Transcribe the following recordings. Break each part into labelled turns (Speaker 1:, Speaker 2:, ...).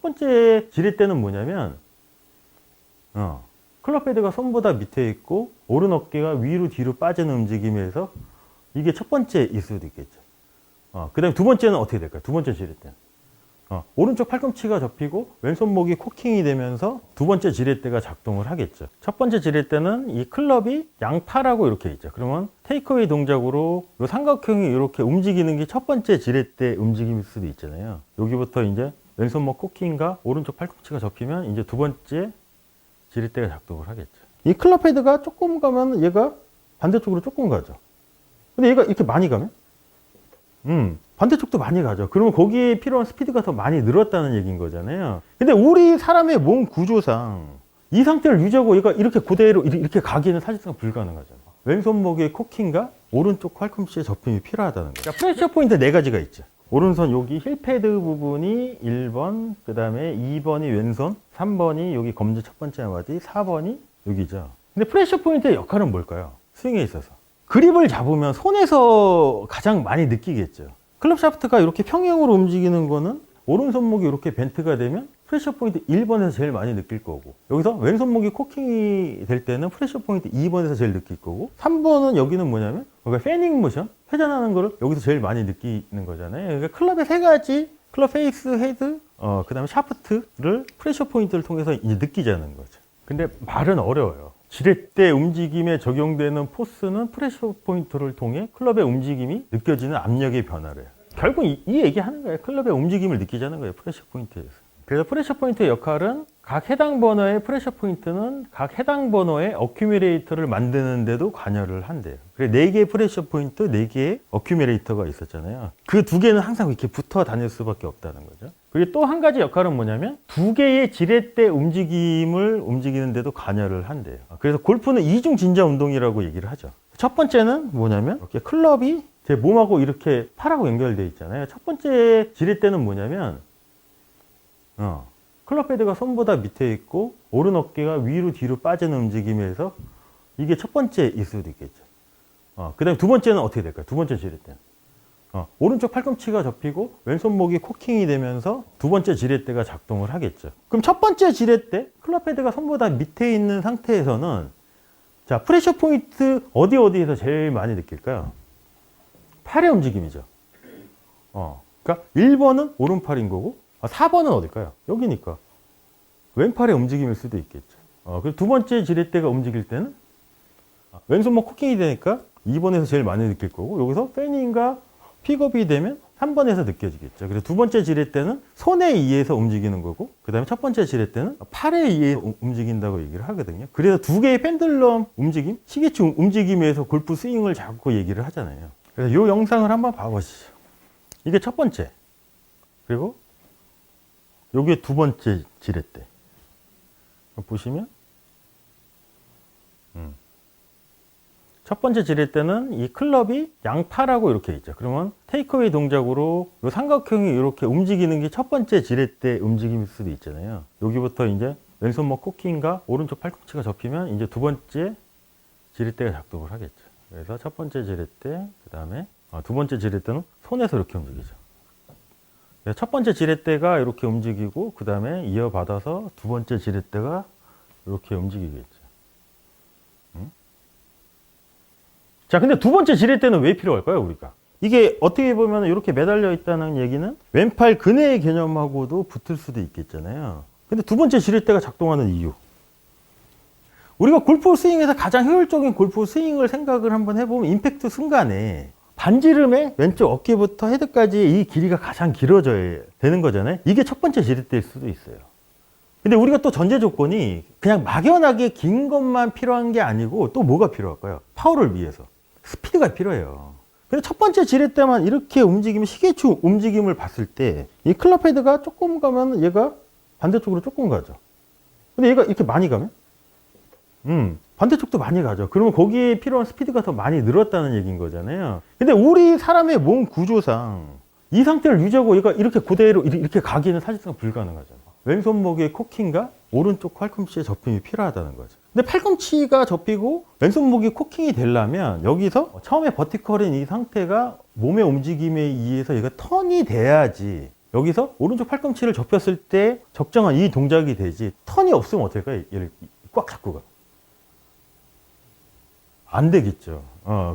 Speaker 1: 첫 번째 지렛대는 뭐냐면 클럽 헤드가 손보다 밑에 있고 오른 어깨가 위로 뒤로 빠지는 움직임에서 이게 첫 번째일 수도 있겠죠. 그 다음에 두 번째는 어떻게 될까요? 두 번째 지렛대는 오른쪽 팔꿈치가 접히고 왼손목이 코킹이 되면서 두 번째 지렛대가 작동을 하겠죠. 첫 번째 지렛대는 이 클럽이 양팔하고 이렇게 있죠. 그러면 테이크어웨이 동작으로 이 삼각형이 이렇게 움직이는 게 첫 번째 지렛대 움직임일 수도 있잖아요. 여기부터 이제 왼손목 코킹과 오른쪽 팔꿈치가 접히면 이제 두 번째 지렛대가 작동을 하겠죠. 이 클럽 헤드가 조금 가면 얘가 반대쪽으로 조금 가죠. 근데 얘가 이렇게 많이 가면 반대쪽도 많이 가죠. 그러면 거기에 필요한 스피드가 더 많이 늘었다는 얘기인 거잖아요. 근데 우리 사람의 몸 구조상 이 상태를 유지하고 얘가 이렇게 그대로 이렇게 가기는 사실상 불가능하잖아요. 왼손목의 코킹과 오른쪽 팔꿈치의 접힘이 필요하다는 거죠. 프레셔 포인트 4가지가 있죠. 오른손 여기 힐패드 부분이 1번, 그 다음에 2번이 왼손, 3번이 여기 검지 첫 번째 마디, 4번이 여기죠. 근데 프레셔 포인트의 역할은 뭘까요? 스윙에 있어서. 그립을 잡으면 손에서 가장 많이 느끼겠죠. 클럽 샤프트가 이렇게 평행으로 움직이는 거는 오른손목이 이렇게 벤트가 되면 프레셔 포인트 1번에서 제일 많이 느낄 거고, 여기서 왼손목이 코킹이 될 때는 프레셔 포인트 2번에서 제일 느낄 거고, 3번은 여기는 뭐냐면 그러니까 패닝 모션, 회전하는 거를 여기서 제일 많이 느끼는 거잖아요. 그러니까 클럽의 3가지, 클럽 페이스, 헤드, 그 다음에 샤프트를 프레셔 포인트를 통해서 이제 느끼자는 거죠. 근데 말은 어려워요. 지렛대 움직임에 적용되는 포스는 프레셔 포인트를 통해 클럽의 움직임이 느껴지는 압력의 변화를 해요. 결국 이 얘기하는 거예요. 클럽의 움직임을 느끼자는 거예요. 프레셔 포인트에서. 그래서 프레셔 포인트의 역할은 각 해당 번호의 프레셔 포인트는 각 해당 번호의 어큐뮬레이터를 만드는 데도 관여를 한대요. 그래서 4개의 프레셔 포인트, 4개의 어큐뮬레이터가 있었잖아요. 그 2개는 항상 이렇게 붙어 다닐 수밖에 없다는 거죠. 그리고 또 한 가지 역할은 뭐냐면 2개의 지렛대 움직임을 움직이는 데도 관여를 한대요. 그래서 골프는 이중 진자 운동이라고 얘기를 하죠. 첫 번째는 뭐냐면 이렇게 클럽이 제 몸하고 이렇게 팔하고 연결되어 있잖아요. 첫 번째 지렛대는 뭐냐면 클럽 헤드가 손보다 밑에 있고 오른 어깨가 위로 뒤로 빠지는 움직임에서 이게 첫 번째일 수도 있겠죠. 그 다음에 두 번째는 어떻게 될까요? 두 번째 지렛대는 오른쪽 팔꿈치가 접히고 왼손목이 코킹이 되면서 두 번째 지렛대가 작동을 하겠죠. 그럼 첫 번째 지렛대, 클럽 헤드가 손보다 밑에 있는 상태에서는 자, 프레셔 포인트 어디에서 제일 많이 느낄까요? 팔의 움직임이죠. 그러니까 1번은 오른팔인 거고 4번은 어딜까요? 여기니까 왼팔의 움직임일 수도 있겠죠. 그리고 두 번째 지렛대가 움직일 때는 왼손목 코킹이 되니까 2번에서 제일 많이 느낄 거고, 여기서 패닝과 픽업이 되면 3번에서 느껴지겠죠. 그래서 두 번째 지렛대는 손에 의해서 움직이는 거고, 그 다음에 첫 번째 지렛대는 팔에 의해서 움직인다고 얘기를 하거든요. 그래서 2개의 펜들럼 움직임, 시계추 움직임에서 골프 스윙을 자꾸 얘기를 하잖아요. 그래서 이 영상을 한번 봐보시죠. 이게 첫 번째, 그리고 요게 두 번째 지렛대. 보시면 첫 번째 지렛대는 이 클럽이 양팔하고 이렇게 있죠. 그러면 테이크어웨이 동작으로 이 삼각형이 이렇게 움직이는 게 첫 번째 지렛대 움직임일 수도 있잖아요. 여기부터 이제 왼손목 코킹과 오른쪽 팔꿈치가 접히면 이제 두 번째 지렛대가 작동을 하겠죠. 그래서 첫 번째 지렛대, 그 다음에 두 번째 지렛대는 손에서 이렇게 움직이죠. 첫 번째 지렛대가 이렇게 움직이고, 그 다음에 이어받아서 두 번째 지렛대가 이렇게 움직이겠죠. 자, 근데 두 번째 지렛대는 왜 필요할까요, 우리가? 이게 어떻게 보면 이렇게 매달려 있다는 얘기는 왼팔 근해의 개념하고도 붙을 수도 있겠잖아요. 근데 두 번째 지렛대가 작동하는 이유. 우리가 골프 스윙에서 가장 효율적인 골프 스윙을 생각을 한번 해보면 임팩트 순간에 반지름의 왼쪽 어깨부터 헤드까지의 이 길이가 가장 길어져야 되는 거잖아요. 이게 첫 번째 지렛대일 수도 있어요. 근데 우리가 또 전제 조건이 그냥 막연하게 긴 것만 필요한 게 아니고 또 뭐가 필요할까요? 파워를 위해서. 스피드가 필요해요. 근데 첫 번째 지렛대만 이렇게 움직이면 시계추 움직임을 봤을 때 이 클럽 헤드가 조금 가면 얘가 반대쪽으로 조금 가죠. 근데 얘가 이렇게 많이 가면 반대쪽도 많이 가죠. 그러면 거기에 필요한 스피드가 더 많이 늘었다는 얘기인 거잖아요. 근데 우리 사람의 몸 구조상 이 상태를 유지하고 얘가 이렇게 그대로 이렇게 가기는 사실상 불가능하잖아요. 왼손목의 코킹과 오른쪽 팔꿈치의 접힘이 필요하다는 거죠. 근데 팔꿈치가 접히고 왼손목이 코킹이 되려면 여기서 처음에 버티컬인 이 상태가 몸의 움직임에 의해서 얘가 턴이 돼야지 여기서 오른쪽 팔꿈치를 접혔을 때 적정한 이 동작이 되지, 턴이 없으면 어떨까요? 얘를 꽉 잡고 가. 안 되겠죠.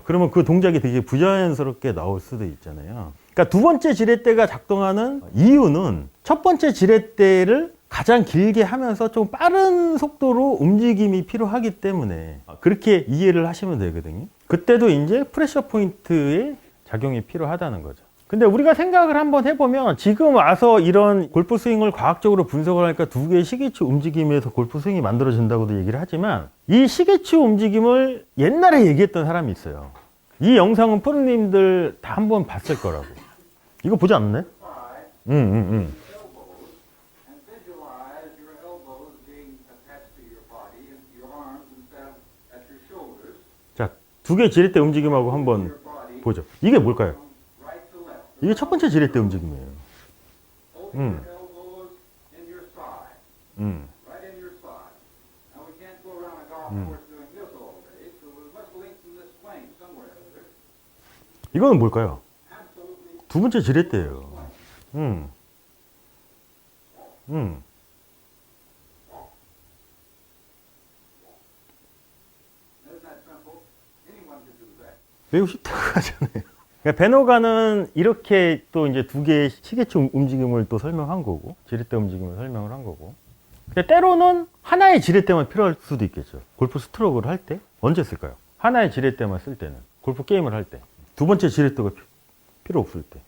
Speaker 1: 그러면 그 동작이 되게 부자연스럽게 나올 수도 있잖아요. 그러니까 두 번째 지렛대가 작동하는 이유는 첫 번째 지렛대를 가장 길게 하면서 좀 빠른 속도로 움직임이 필요하기 때문에 그렇게 이해를 하시면 되거든요. 그때도 이제 프레셔 포인트의 작용이 필요하다는 거죠. 근데 우리가 생각을 한번 해보면 지금 와서 이런 골프 스윙을 과학적으로 분석을 하니까 두 개의 시계추 움직임에서 골프 스윙이 만들어진다고도 얘기를 하지만 이 시계추 움직임을 옛날에 얘기했던 사람이 있어요. 이 영상은 프로님들 다 한번 봤을 거라고. 이거 보지 않았네? 응. 자, 두 개의 지렛대 움직임하고 한번 보죠. 이게 뭘까요? 이게 첫 번째 지렛대 움직임이에요. 이거는 뭘까요? 두 번째 지렛대예요. 매우 쉽다고 하잖아요. 그러니까 베노가는 이렇게 또 이제 두 개의 시계추 움직임을 또 설명한 거고, 지렛대 움직임을 설명을 한 거고. 근데 때로는 하나의 지렛대만 필요할 수도 있겠죠. 골프 스트로크를 할 때 언제 쓸까요? 하나의 지렛대만 쓸 때는, 골프 게임을 할 때. 두 번째 지렛대가 필요 없을 때.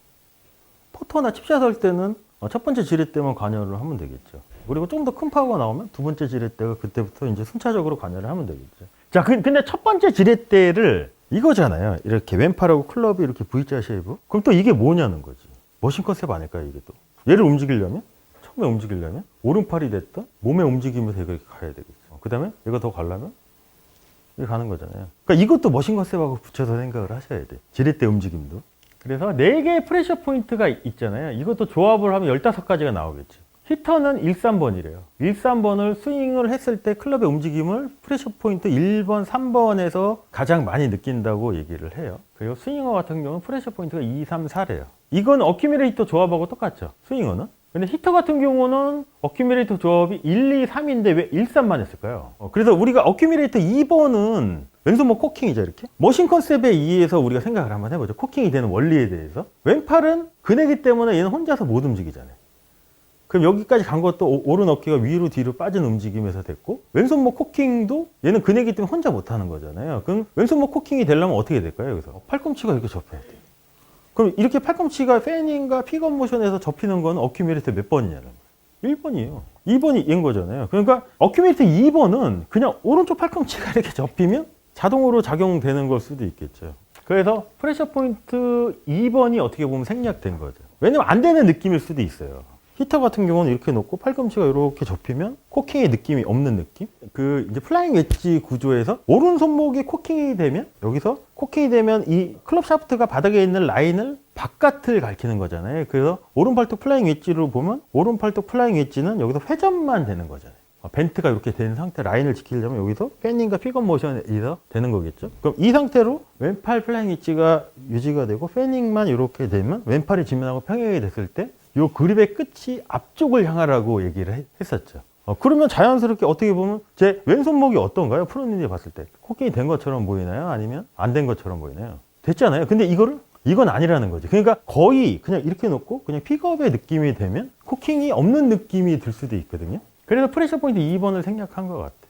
Speaker 1: 퍼터나 칩샷 할 때는 첫 번째 지렛대만 관여를 하면 되겠죠. 그리고 좀 더 큰 파워가 나오면 두 번째 지렛대가 그때부터 이제 순차적으로 관여를 하면 되겠죠. 자, 근데 첫 번째 지렛대를 이거잖아요. 이렇게 왼팔하고 클럽이 이렇게 V자 쉐이브. 그럼 또 이게 뭐냐는 거지. 머신 컨셉 아닐까요, 이게 또? 얘를 움직이려면, 처음에 움직이려면 오른팔이 됐던 몸의 움직임에서 이렇게 가야 되겠죠. 그 다음에 얘가 더 가려면 이렇게 가는 거잖아요. 그러니까 이것도 머신 컨셉하고 붙여서 생각을 하셔야 돼. 지렛대 움직임도. 그래서 4개의 프레셔 포인트가 있잖아요. 이것도 조합을 하면 15가지가 나오겠지. 히터는 13번이래요. 13번을 스윙을 했을 때 클럽의 움직임을 프레셔 포인트 1번, 3번에서 가장 많이 느낀다고 얘기를 해요. 그리고 스윙어 같은 경우는 프레셔 포인트가 2, 3, 4래요. 이건 어큐뮬레이터 조합하고 똑같죠. 스윙어는. 근데 히터 같은 경우는 어큐뮬레이터 조합이 1, 2, 3인데 왜 1, 3만 했을까요? 그래서 우리가 어큐뮬레이터 2번은 왼손 뭐 코킹이죠, 이렇게. 머신 컨셉에 의해서 우리가 생각을 한번 해보죠. 코킹이 되는 원리에 대해서. 왼팔은 그네기 때문에 얘는 혼자서 못 움직이잖아요. 그럼 여기까지 간 것도 오른 어깨가 위로 뒤로 빠진 움직임에서 됐고, 왼손목 코킹도 얘는 그네기 때문에 혼자 못하는 거잖아요. 그럼 왼손목 코킹이 되려면 어떻게 될까요? 여기서 팔꿈치가 이렇게 접혀야 돼요. 그럼 이렇게 팔꿈치가 페닝과 픽업 모션에서 접히는 건 어큐뮬레이터 몇 번이냐는 거예요. 1번이에요. 2번이 얘인 거잖아요. 그러니까 어큐뮬레이터 2번은 그냥 오른쪽 팔꿈치가 이렇게 접히면 자동으로 작용되는 걸 수도 있겠죠. 그래서 프레셔 포인트 2번이 어떻게 보면 생략된 거죠. 왜냐면 안 되는 느낌일 수도 있어요. 히터 같은 경우는 이렇게 놓고 팔꿈치가 이렇게 접히면 코킹의 느낌이 없는 느낌? 그 이제 플라잉 웨지 구조에서 오른 손목이 코킹이 되면, 여기서 코킹이 되면 이 클럽 샤프트가 바닥에 있는 라인을 바깥을 가리키는 거잖아요. 그래서 오른 팔뚝 플라잉 웨지로 보면 오른 팔뚝 플라잉 웨지는 여기서 회전만 되는 거잖아요. 벤트가 이렇게 된 상태, 라인을 지키려면 여기서 페닝과 픽업 모션에 의해서 되는 거겠죠. 그럼 이 상태로 왼팔 플라잉 웨지가 유지가 되고 페닝만 이렇게 되면 왼팔이 지면하고 평행이 됐을 때 이 그립의 끝이 앞쪽을 향하라고 얘기를 했었죠. 그러면 자연스럽게 어떻게 보면 제 왼손목이 어떤가요? 프로님들이 봤을 때 코킹이 된 것처럼 보이나요? 아니면 안 된 것처럼 보이나요? 됐잖아요. 근데 이건 아니라는 거지. 그러니까 거의 그냥 이렇게 놓고 그냥 픽업의 느낌이 되면 코킹이 없는 느낌이 들 수도 있거든요. 그래서 프레셔 포인트 2번을 생략한 것 같아요.